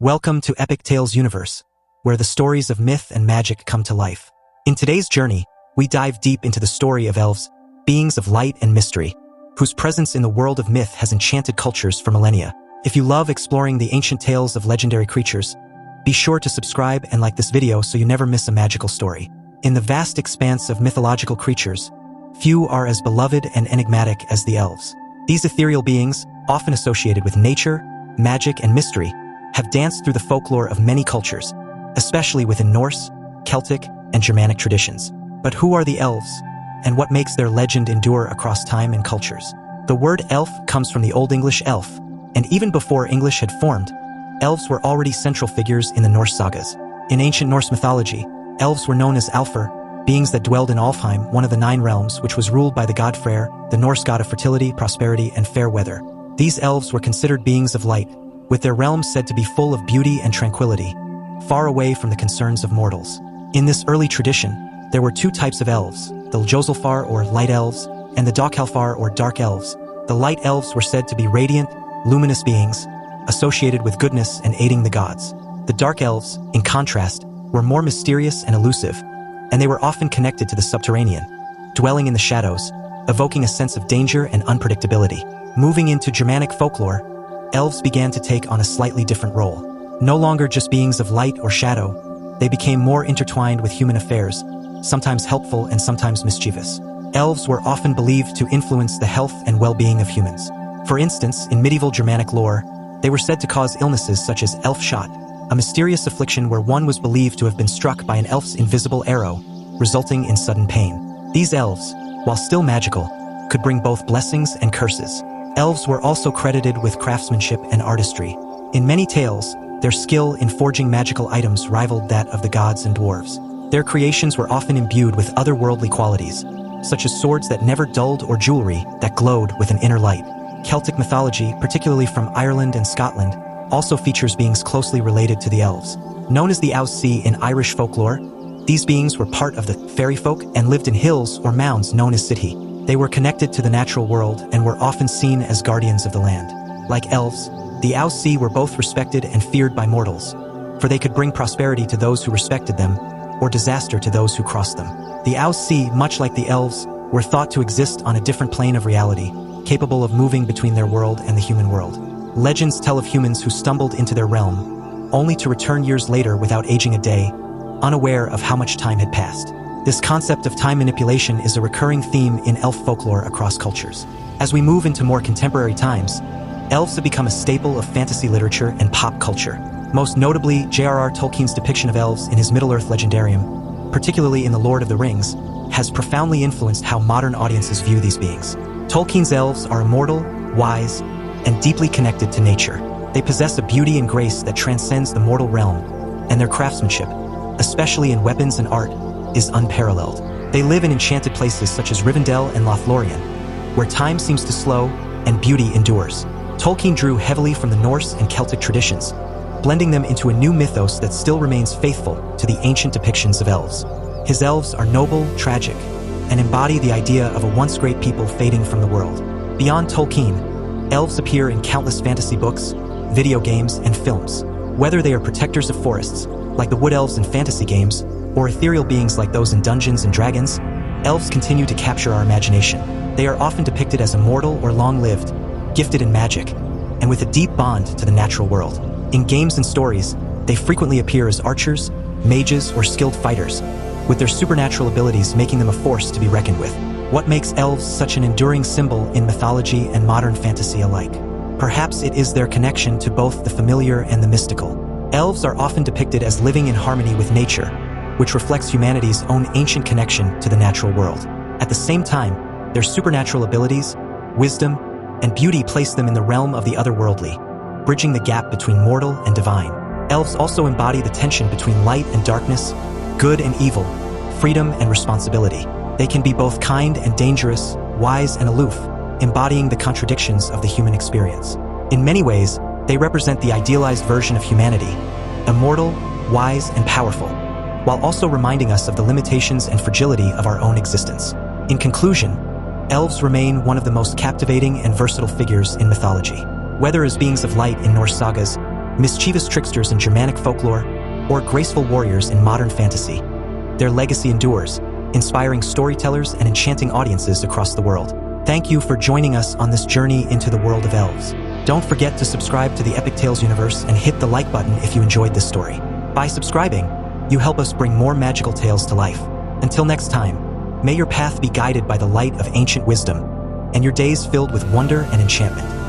Welcome to Epic Tales Universe, where the stories of myth and magic come to life. In today's journey, we dive deep into the story of elves, beings of light and mystery, whose presence in the world of myth has enchanted cultures for millennia. If you love exploring the ancient tales of legendary creatures, be sure to subscribe and like this video so you never miss a magical story. In the vast expanse of mythological creatures, few are as beloved and enigmatic as the elves. These ethereal beings, often associated with nature, magic, and mystery, have danced through the folklore of many cultures, especially within Norse, Celtic, and Germanic traditions. But who are the elves, and what makes their legend endure across time and cultures? The word elf comes from the Old English elf, and even before English had formed, elves were already central figures in the Norse sagas. In ancient Norse mythology, elves were known as Alfar, beings that dwelled in Alfheim, one of the 9 realms, which was ruled by the god Freyr, the Norse god of fertility, prosperity, and fair weather. These elves were considered beings of light, with their realms said to be full of beauty and tranquility, far away from the concerns of mortals. In this early tradition, there were 2 types of elves, the Ljósálfar or Light Elves, and the Dökkálfar or Dark Elves. The Light Elves were said to be radiant, luminous beings, associated with goodness and aiding the gods. The Dark Elves, in contrast, were more mysterious and elusive, and they were often connected to the subterranean, dwelling in the shadows, evoking a sense of danger and unpredictability. Moving into Germanic folklore, elves began to take on a slightly different role. No longer just beings of light or shadow, they became more intertwined with human affairs, sometimes helpful and sometimes mischievous. Elves were often believed to influence the health and well-being of humans. For instance, in medieval Germanic lore, they were said to cause illnesses such as elf shot, a mysterious affliction where one was believed to have been struck by an elf's invisible arrow, resulting in sudden pain. These elves, while still magical, could bring both blessings and curses. Elves were also credited with craftsmanship and artistry. In many tales, their skill in forging magical items rivaled that of the gods and dwarves. Their creations were often imbued with otherworldly qualities, such as swords that never dulled or jewelry that glowed with an inner light. Celtic mythology, particularly from Ireland and Scotland, also features beings closely related to the elves. Known as the Ouse in Irish folklore, these beings were part of the fairy folk and lived in hills or mounds known as city. They were connected to the natural world and were often seen as guardians of the land. Like elves, the Ouse were both respected and feared by mortals, for they could bring prosperity to those who respected them, or disaster to those who crossed them. The Ouse, much like the elves, were thought to exist on a different plane of reality, capable of moving between their world and the human world. Legends tell of humans who stumbled into their realm, only to return years later without aging a day, unaware of how much time had passed. This concept of time manipulation is a recurring theme in elf folklore across cultures. As we move into more contemporary times, elves have become a staple of fantasy literature and pop culture. Most notably, jrrrtolkien's depiction of elves in his Middle-earth legendarium, particularly in The Lord of the Rings, has profoundly influenced how modern audiences view these beings. Tolkien's elves are immortal, wise, and deeply connected to nature. They possess a beauty and grace that transcends the mortal realm, and their craftsmanship, especially in weapons and art, is unparalleled. They live in enchanted places such as Rivendell and Lothlorien, where time seems to slow and beauty endures. Tolkien drew heavily from the Norse and Celtic traditions, blending them into a new mythos that still remains faithful to the ancient depictions of elves. His elves are noble, tragic, and embody the idea of a once great people fading from the world. Beyond Tolkien, elves appear in countless fantasy books, video games, and films. Whether they are protectors of forests, like the wood elves in fantasy games, or ethereal beings like those in Dungeons and Dragons, elves continue to capture our imagination. They are often depicted as immortal or long-lived, gifted in magic, and with a deep bond to the natural world. In games and stories, they frequently appear as archers, mages, or skilled fighters, with their supernatural abilities making them a force to be reckoned with. What makes elves such an enduring symbol in mythology and modern fantasy alike? Perhaps it is their connection to both the familiar and the mystical. Elves are often depicted as living in harmony with nature, which reflects humanity's own ancient connection to the natural world. At the same time, their supernatural abilities, wisdom, and beauty place them in the realm of the otherworldly, bridging the gap between mortal and divine. Elves also embody the tension between light and darkness, good and evil, freedom and responsibility. They can be both kind and dangerous, wise and aloof, embodying the contradictions of the human experience. In many ways, they represent the idealized version of humanity, immortal, wise, and powerful, while also reminding us of the limitations and fragility of our own existence. In conclusion, elves remain one of the most captivating and versatile figures in mythology. Whether as beings of light in Norse sagas, mischievous tricksters in Germanic folklore, or graceful warriors in modern fantasy. Their legacy endures, inspiring storytellers and enchanting audiences across the world. Thank you for joining us on this journey into the world of elves. Don't forget to subscribe to the Epic Tales universe and hit the like button if you enjoyed this story. By subscribing, you help us bring more magical tales to life. Until next time, may your path be guided by the light of ancient wisdom, and your days filled with wonder and enchantment.